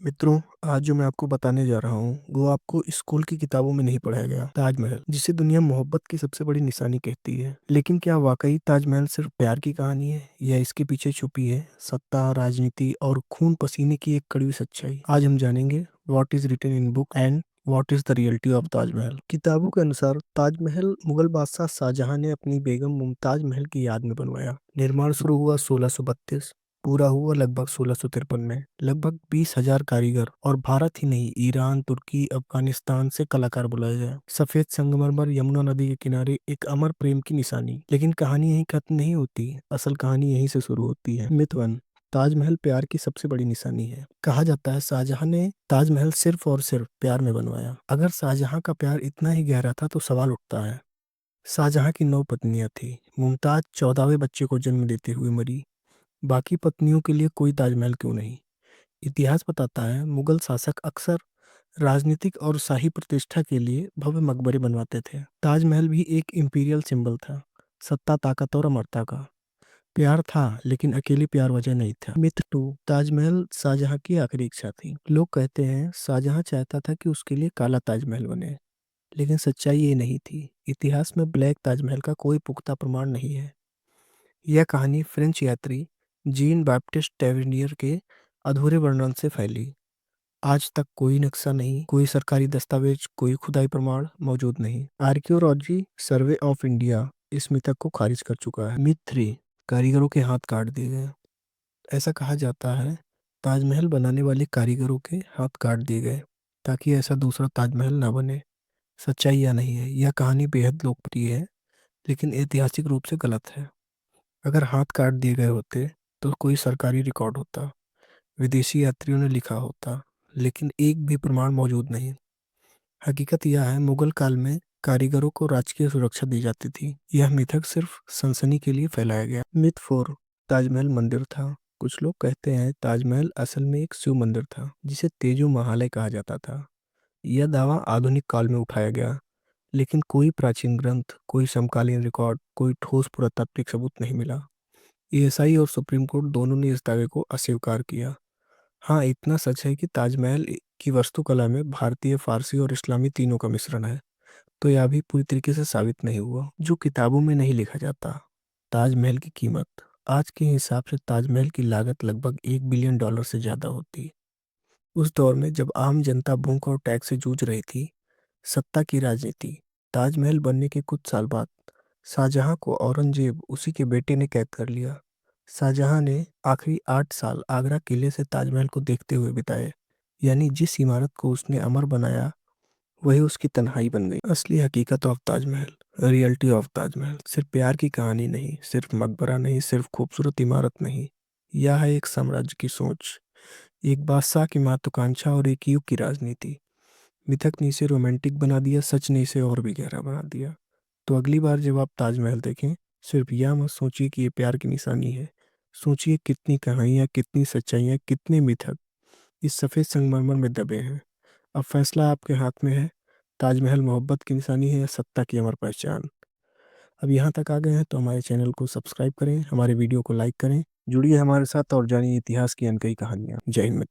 मित्रों, आज जो मैं आपको बताने जा रहा हूँ वो आपको स्कूल की किताबों में नहीं पढ़ाया गया। ताजमहल, जिसे दुनिया मोहब्बत की सबसे बड़ी निशानी कहती है, लेकिन क्या वाकई ताजमहल सिर्फ प्यार की कहानी है या इसके पीछे छुपी है सत्ता, राजनीति और खून पसीने की एक कड़वी सच्चाई। आज हम जानेंगे what is written in book and what is the reality of Taj Mahal. किताबों के अनुसार ताजमहल मुगल बादशाह शाहजहां ने अपनी बेगम मुमताज महल की याद में बनवाया। निर्माण शुरू हुआ 1632, पूरा हुआ लगभग 1653 में। लगभग 20,000 कारीगर और भारत ही नहीं, ईरान, तुर्की, अफगानिस्तान से कलाकार बुलाए गए। सफेद संगमरमर, यमुना नदी के किनारे, एक अमर प्रेम की निशानी। लेकिन कहानी यहीं खत्म नहीं होती, असल कहानी यहीं से शुरू होती है। मिथ वन, ताजमहल प्यार की सबसे बड़ी निशानी है। कहा जाता है शाहजहां ने ताजमहल सिर्फ और सिर्फ प्यार में बनवाया। अगर शाहजहां का प्यार इतना ही गहरा था तो सवाल उठता है, शाहजहां की 9 पत्नियां थी। मुमताज 14वें बच्चे को जन्म देते हुए मरी। बाकी पत्नियों के लिए कोई ताजमहल क्यों नहीं? इतिहास बताता है मुगल शासक अक्सर राजनीतिक और शाही प्रतिष्ठा के लिए भव्य मकबरे बनवाते थे। ताजमहल भी एक इंपीरियल सिंबल था, सत्ता, ताकत और अमरता का। प्यार था, लेकिन अकेले प्यार वजह नहीं था। मिथ टू, ताजमहल शाहजहां की आखिरी इच्छा थी। लोग कहते हैं शाहजहां चाहता था कि उसके लिए काला ताजमहल बने, लेकिन सच्चाई ये नहीं थी। इतिहास में ब्लैक ताजमहल का कोई पुख्ता प्रमाण नहीं है। यह कहानी फ्रेंच यात्री जीन बैप्टिस्ट टेवेनियर के अधूरे वर्णन से फैली। आज तक कोई नक्शा नहीं, कोई सरकारी दस्तावेज, कोई खुदाई प्रमाण मौजूद नहीं। आर्कियोलॉजी सर्वे ऑफ इंडिया इस मिथक को खारिज कर चुका है। मिथ थ्री, कारीगरों के हाथ काट दिए गए। ऐसा कहा जाता है ताजमहल बनाने वाले कारीगरों के हाथ काट दिए गए ताकि ऐसा दूसरा ताजमहल ना बने। सच्चाई यह नहीं है। यह कहानी बेहद लोकप्रिय है, लेकिन ऐतिहासिक रूप से गलत है। अगर हाथ काट दिए गए होते तो कोई सरकारी रिकॉर्ड होता, विदेशी यात्रियों ने लिखा होता, लेकिन एक भी प्रमाण मौजूद नहीं। हकीकत यह है, मुगल काल में कारीगरों को राजकीय सुरक्षा दी जाती थी। यह मिथक सिर्फ सनसनी के लिए फैलाया गया। मिथ फोर, ताजमहल मंदिर था। कुछ लोग कहते हैं ताजमहल असल में एक शिव मंदिर था जिसे तेजो महालय कहा जाता था। यह दावा आधुनिक काल में उठाया गया, लेकिन कोई प्राचीन ग्रंथ, कोई समकालीन रिकॉर्ड, कोई ठोस पुरातात्विक सबूत नहीं मिला। एएसआई और सुप्रीम कोर्ट दोनों ने इस दावे को अस्वीकार किया। हाँ, इतना सच है कि ताजमहल की वास्तुकला में भारतीय, फारसी और इस्लामी तीनों का मिश्रण है, तो यह भी पूरी तरीके से साबित नहीं हुआ। जो किताबों में नहीं लिखा जाता। ताजमहल की कीमत, आज के हिसाब से ताजमहल की लागत लगभग $1 बिलियन से ज्यादा होती। उस दौर में जब आम जनता भूख और टैक्स से जूझ रही थी, सत्ता की राजनीति। ताजमहल बनने के कुछ साल बाद शाहजहां को औरंगजेब, उसी के बेटे, ने कैद कर लिया। शाहजहां ने आखिरी 8 साल आगरा किले से ताजमहल को देखते हुए बिताए। यानी जिस इमारत को उसने अमर बनाया वही उसकी तन्हाई बन गई। असली हकीकत of Taj Mahal, reality of Taj Mahal, सिर्फ प्यार की कहानी नहीं, सिर्फ मकबरा नहीं, सिर्फ खूबसूरत इमारत नहीं। यह है एक साम्राज्य की सोच, एक बादशाह की महत्वाकांक्षा और एक युग की राजनीति। मिथक ने इसे रोमांटिक बना दिया, सच ने इसे और भी गहरा बना दिया। तो अगली बार जब आप ताजमहल देखें, सिर्फ यह मत सोचिए कि ये प्यार की निशानी है। सोचिए कितनी कहानियाँ, कितनी सच्चाइयाँ, कितने मिथक इस सफ़ेद संगमरमर में दबे हैं। अब फैसला आपके हाथ में है, ताजमहल मोहब्बत की निशानी है या सत्ता की अमर पहचान। अब यहाँ तक आ गए हैं तो हमारे चैनल को सब्सक्राइब करें, हमारे वीडियो को लाइक करें, जुड़िए हमारे साथ और जानिए इतिहास की अनकही कहानियाँ। जय हिंद।